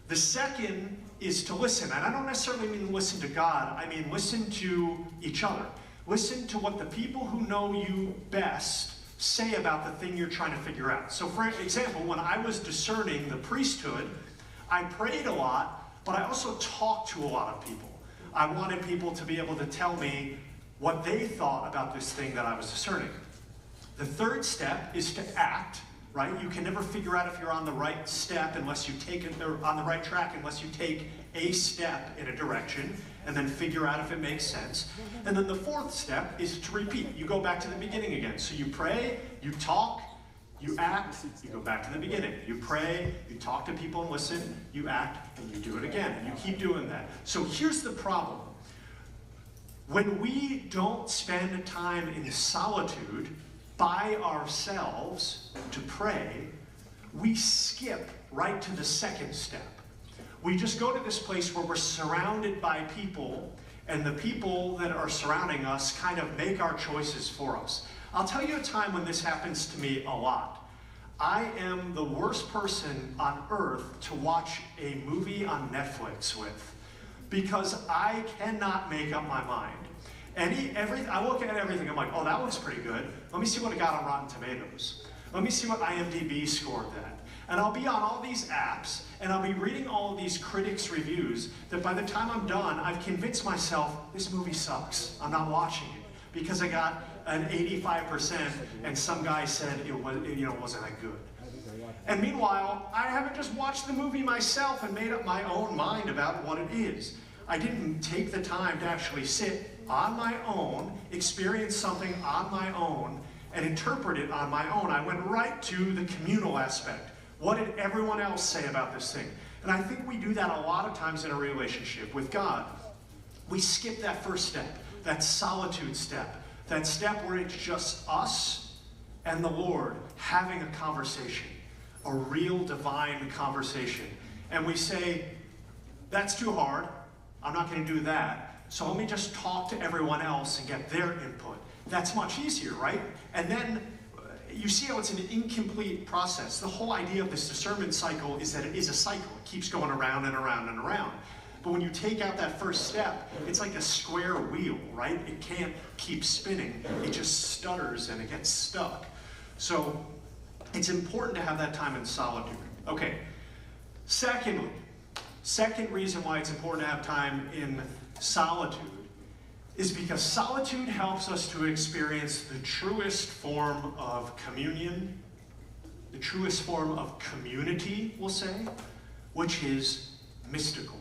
The second is to listen. And I don't necessarily mean listen to God. I mean listen to each other. Listen to what the people who know you best say about the thing you're trying to figure out. So for example, when I was discerning the priesthood, I prayed a lot, but I also talked to a lot of people. I wanted people to be able to tell me what they thought about this thing that I was discerning. The third step is to act, right? You can never figure out if you're on the right step unless you take it, or on the right track unless you take a step in a direction and then figure out if it makes sense. And then the fourth step is to repeat. You go back to the beginning again. So you pray, you talk, you act, you go back to the beginning. You pray, you talk to people and listen, you act, and you do it again. And you keep doing that. So here's the problem. When we don't spend time in solitude by ourselves to pray, we skip right to the second step. We just go to this place where we're surrounded by people, and the people that are surrounding us kind of make our choices for us. I'll tell you a time when this happens to me a lot. I am the worst person on earth to watch a movie on Netflix with, because I cannot make up my mind. I look at everything, I'm like, oh, that looks pretty good. Let me see what it got on Rotten Tomatoes. Let me see what IMDb scored that. And I'll be on all these apps, and I'll be reading all of these critics' reviews that by the time I'm done, I've convinced myself, this movie sucks. I'm not watching it. Because I got an 85%, and some guy said it wasn't that good. And meanwhile, I haven't just watched the movie myself and made up my own mind about what it is. I didn't take the time to actually sit on my own, experience something on my own, and interpret it on my own. I went right to the communal aspect. What did everyone else say about this thing? And I think we do that a lot of times in a relationship with God. We skip that first step, that solitude step, that step where it's just us and the Lord having a conversation, a real divine conversation. And we say, that's too hard. I'm not going to do that. So let me just talk to everyone else and get their input. That's much easier, right? And then you see how it's an incomplete process. The whole idea of this discernment cycle is that it is a cycle. It keeps going around and around and around. But when you take out that first step, it's like a square wheel, right? It can't keep spinning. It just stutters and it gets stuck. So it's important to have that time in solitude. Okay. Second reason why it's important to have time in solitude is because solitude helps us to experience the truest form of communion, the truest form of community, we'll say, which is mystical.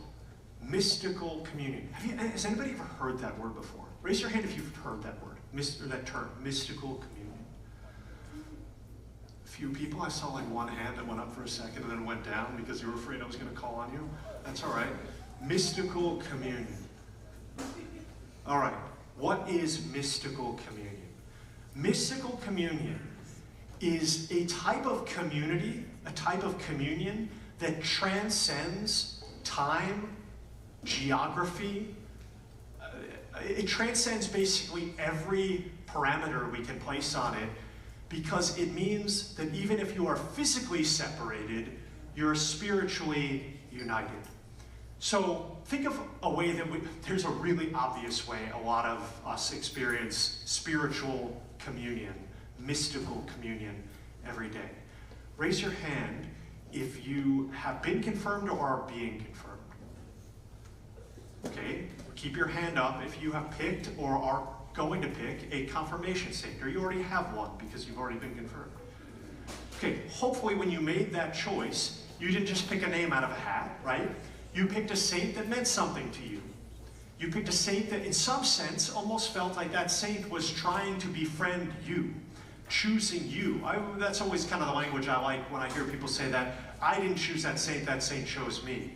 Mystical communion. Has anybody ever heard that word before? Raise your hand if you've heard that word, or that term, mystical communion. A few people, I saw like one hand that went up for a second and then went down because you were afraid I was going to call on you. That's all right. Mystical communion. All right, what is mystical communion? Mystical communion is a type of community a type of communion that transcends time, geography. It transcends basically every parameter we can place on it, because it means that even if you are physically separated, you're spiritually united. So think of a way that there's a really obvious way a lot of us experience spiritual communion, mystical communion every day. Raise your hand if you have been confirmed or are being confirmed. Okay, keep your hand up if you have picked or are going to pick a confirmation saint, or you already have one because you've already been confirmed. Okay, hopefully when you made that choice, you didn't just pick a name out of a hat, right? You picked a saint that meant something to you. You picked a saint that in some sense almost felt like that saint was trying to befriend you, choosing you. That's always kind of the language I like when I hear people say that. I didn't choose that saint chose me.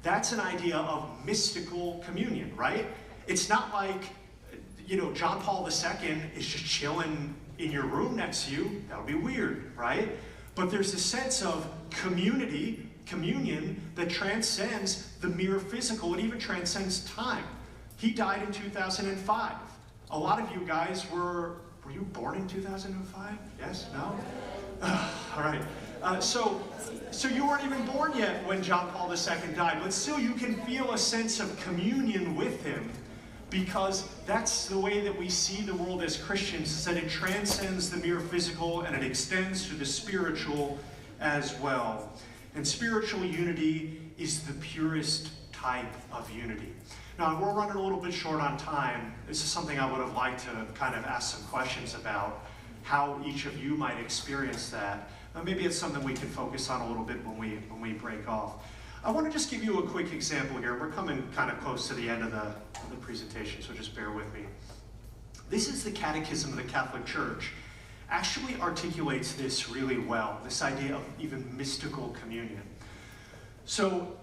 That's an idea of mystical communion, right? It's not like, John Paul II is just chilling in your room next to you. That would be weird, right? But there's a sense of community, communion, that transcends the mere physical. It even transcends time. He died in 2005. A lot of you guys were you born in 2005? Yes? No? All right. So you weren't even born yet when John Paul II died, but still you can feel a sense of communion with him, because that's the way that we see the world as Christians, is that it transcends the mere physical and it extends to the spiritual as well. And spiritual unity is the purest type of unity. Now, we're running a little bit short on time. This is something I would have liked to kind of ask some questions about, how each of you might experience that. Maybe it's something we can focus on a little bit when we break off. I want to just give you a quick example here. We're coming kind of close to the end of the presentation, so just bear with me. This is the Catechism of the Catholic Church. Actually articulates this really well, this idea of even mystical communion. So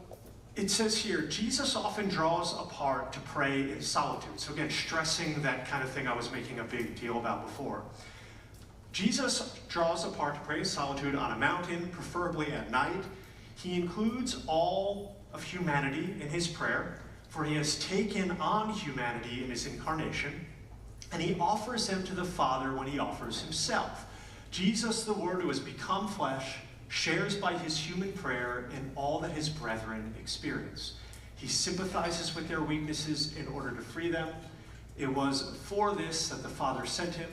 it says here, Jesus often draws apart to pray in solitude. So again, stressing that kind of thing I was making a big deal about before. Jesus draws apart to pray in solitude on a mountain, preferably at night. He includes all of humanity in his prayer, for he has taken on humanity in his incarnation, and he offers them to the Father when he offers himself. Jesus, the Word who has become flesh, shares by his human prayer in all that his brethren experience. He sympathizes with their weaknesses in order to free them. It was for this that the Father sent him.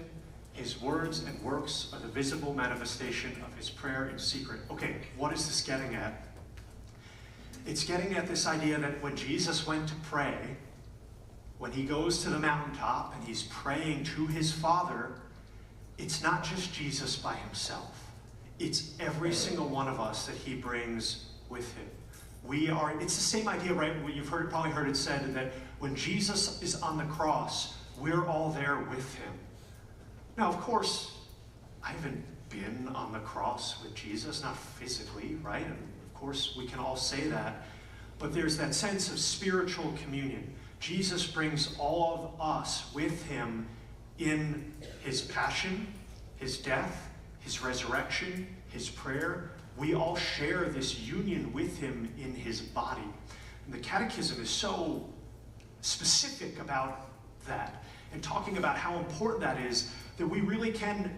His words and works are the visible manifestation of his prayer in secret. Okay, what is this getting at? It's getting at this idea that when Jesus went to pray, when he goes to the mountaintop and he's praying to his Father, it's not just Jesus by himself. It's every single one of us that he brings with him. It's the same idea, right? You've probably heard it said that when Jesus is on the cross, we're all there with him. Now, of course, I haven't been on the cross with Jesus, not physically, right? And of course, we can all say that. But there's that sense of spiritual communion. Jesus brings all of us with him in his passion, his death, his resurrection, his prayer. We all share this union with him in his body. And the Catechism is so specific about that, and talking about how important that is, that we really can,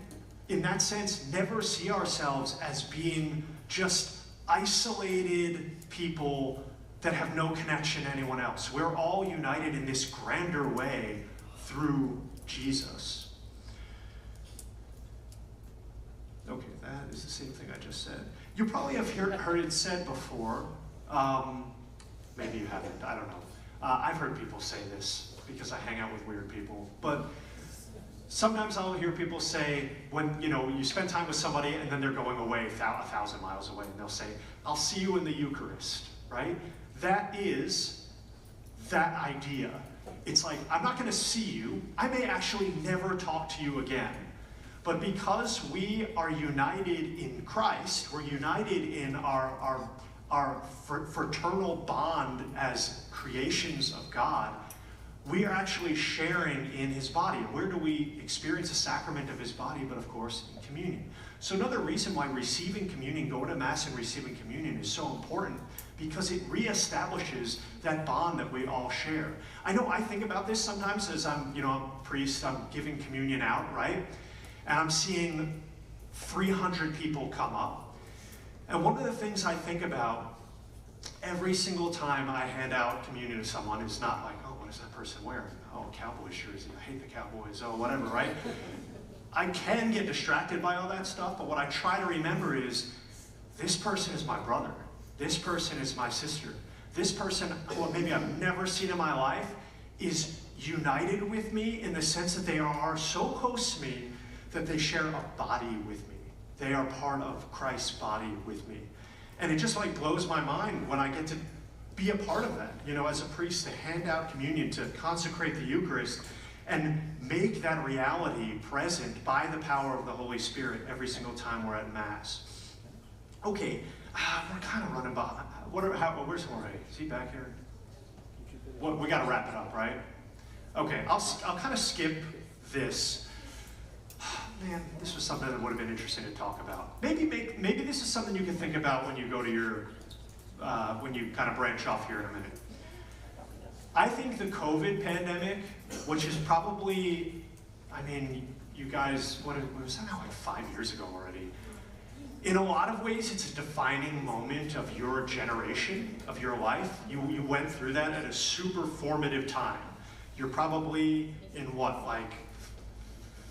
in that sense, never see ourselves as being just isolated people that have no connection to anyone else. We're all united in this grander way through Jesus. Okay, that is the same thing I just said. You probably have heard it said before. Maybe you haven't, I don't know. I've heard people say this because I hang out with weird people. But sometimes I'll hear people say, when you spend time with somebody and then they're going away 1,000 miles away, and they'll say, I'll see you in the Eucharist, right? That is that idea. It's like, I'm not going to see you. I may actually never talk to you again. But because we are united in Christ, we're united in our fraternal bond as creations of God, we are actually sharing in his body. And where do we experience the sacrament of his body? But of course, in communion. So another reason why receiving communion, going to Mass and receiving communion is so important, because it reestablishes that bond that we all share. I know I think about this sometimes as I'm a priest, I'm giving communion out, right? And I'm seeing 300 people come up. And one of the things I think about every single time I hand out communion to someone is not like, oh, what is that person wearing? Oh, Cowboys jersey, I hate the Cowboys, oh, whatever, right? I can get distracted by all that stuff, but what I try to remember is, this person is my brother. This person is my sister. This person, who maybe I've never seen in my life, is united with me in the sense that they are so close to me that they share a body with me. They are part of Christ's body with me. And it just like blows my mind when I get to be a part of that, as a priest, to hand out communion, to consecrate the Eucharist, and make that reality present by the power of the Holy Spirit every single time we're at Mass. Okay, we're kind of running behind. Where's Jorge? Is he back here? We got to wrap it up, right? Okay, I'll kind of skip this. Man, this was something that would have been interesting to talk about. Maybe this is something you can think about when you go to your, when you kind of branch off here in a minute. I think the COVID pandemic, which is probably, you guys, what was that now, like 5 years ago already? In a lot of ways, it's a defining moment of your generation, of your life. You went through that at a super formative time. You're probably in what, like,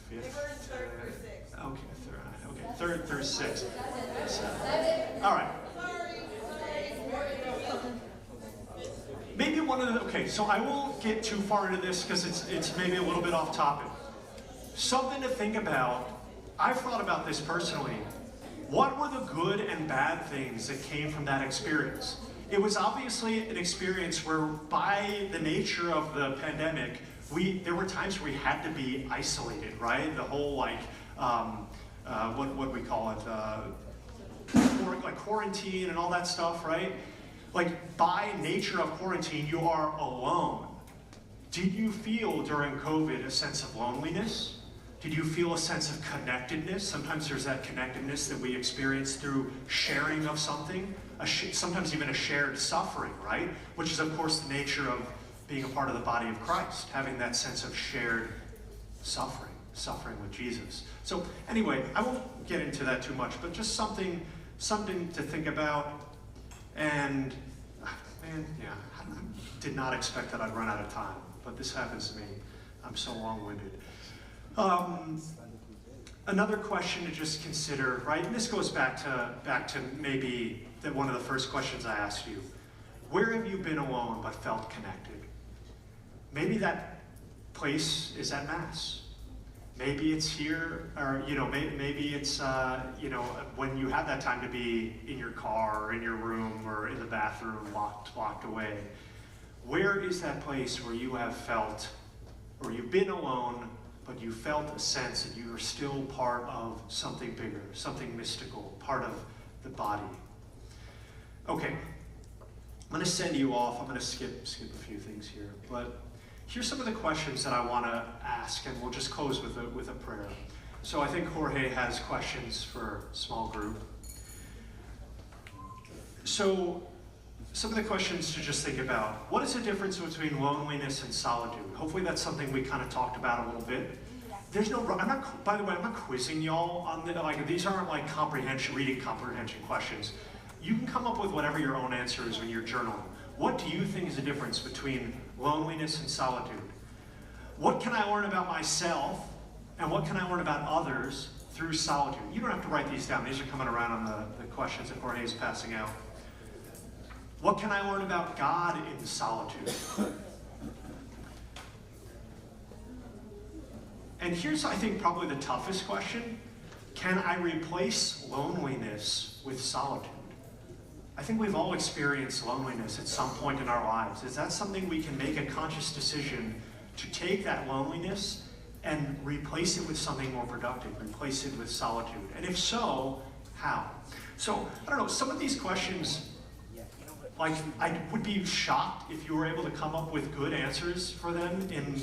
fifth? They were in third or sixth. Okay, third, sixth. All right. Maybe one of the, okay, so I won't get too far into this because it's maybe a little bit off topic. Something to think about, I've thought about this personally. What were the good and bad things that came from that experience? It was obviously an experience where, by the nature of the pandemic, there were times where we had to be isolated, right? The whole, like, what we call it, like quarantine and all that stuff, right? Like, by nature of quarantine, you are alone. Did you feel during COVID a sense of loneliness? Did you feel a sense of connectedness? Sometimes there's that connectedness that we experience through sharing of something, sometimes even a shared suffering, right? Which is, of course, the nature of being a part of the body of Christ, having that sense of shared suffering with Jesus. So anyway, I won't get into that too much, but just something to think about. And man, yeah, I did not expect that I'd run out of time, but this happens to me. I'm so long-winded. Another question to just consider, right? And this goes back to maybe one of the first questions I asked you. Where have you been alone but felt connected? Maybe that place is at Mass. Maybe it's here, or maybe it's when you have that time to be in your car or in your room or in the bathroom, locked away. Where is that place where you have felt, or you've been alone, but you felt a sense that you are still part of something bigger, something mystical, part of the body? Okay, I'm going to send you off. I'm going to skip a few things here, but here's some of the questions that I want to ask, and we'll just close with a prayer. So I think Jorge has questions for small group. So some of the questions to just think about. What is the difference between loneliness and solitude? Hopefully that's something we kind of talked about a little bit. There's no, by the way, I'm not quizzing y'all on these aren't like reading comprehension questions. You can come up with whatever your own answer is when you're journaling. What do you think is the difference between loneliness and solitude? What can I learn about myself, and what can I learn about others through solitude? You don't have to write these down. These are coming around on the questions that Jorge is passing out. What can I learn about God in solitude? And here's, I think, probably the toughest question. Can I replace loneliness with solitude? I think we've all experienced loneliness at some point in our lives. Is that something we can make a conscious decision to take that loneliness and replace it with something more productive, replace it with solitude? And if so, how? So, I don't know, some of these questions, like, I would be shocked if you were able to come up with good answers for them in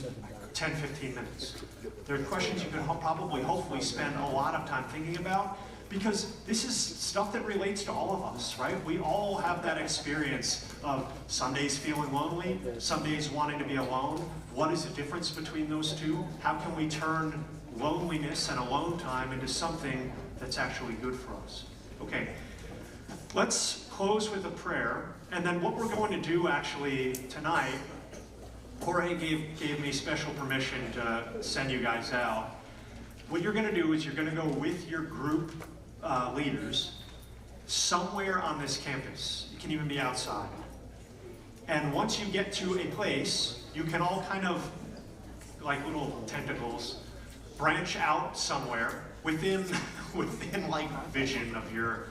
10, 15 minutes. They're questions you can probably, hopefully spend a lot of time thinking about, because this is stuff that relates to all of us, right? We all have that experience of some days feeling lonely, some days wanting to be alone. What is the difference between those two? How can we turn loneliness and alone time into something that's actually good for us? Okay, let's close with a prayer, and then what we're going to do actually tonight, Jorge gave me special permission to send you guys out. What you're going to do is you're going to go with your group leaders somewhere on this campus. It can even be outside. And once you get to a place, you can all kind of, like little tentacles, branch out somewhere within like vision of your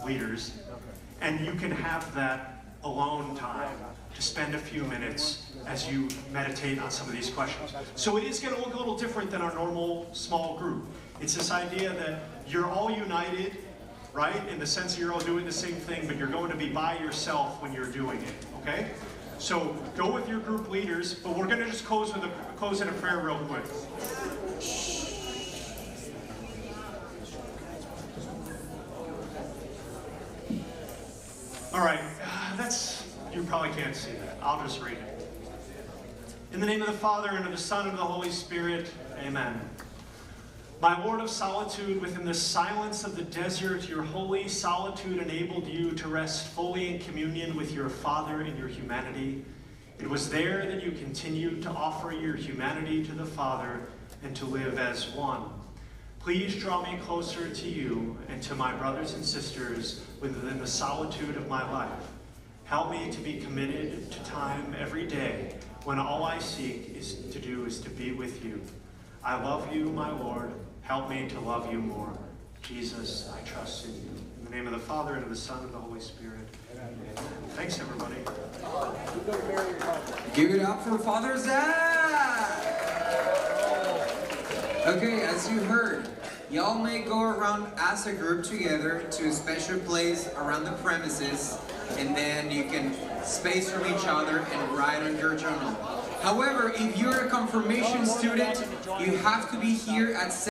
leaders, and you can have that alone time to spend a few minutes as you meditate on some of these questions. So it is going to look a little different than our normal small group. It's this idea that you're all united, right? In the sense that you're all doing the same thing, but you're going to be by yourself when you're doing it, okay? So go with your group leaders, but we're going to just close in a prayer real quick. All right, you probably can't see that. I'll just read it. In the name of the Father, and of the Son, and of the Holy Spirit, amen. My Lord of solitude, within the silence of the desert, your holy solitude enabled you to rest fully in communion with your Father in your humanity. It was there that you continued to offer your humanity to the Father and to live as one. Please draw me closer to you and to my brothers and sisters within the solitude of my life. Help me to be committed to time every day when all I seek is to be with you. I love you, my Lord. Help me to love you more. Jesus, I trust in you. In the name of the Father, and of the Son, and of the Holy Spirit. Amen. Thanks, everybody. Give it up for Father Zack! Okay, as you heard, y'all may go around as a group together to a special place around the premises, and then you can space from each other and write on your journal. However, if you're a confirmation student, you have to be here at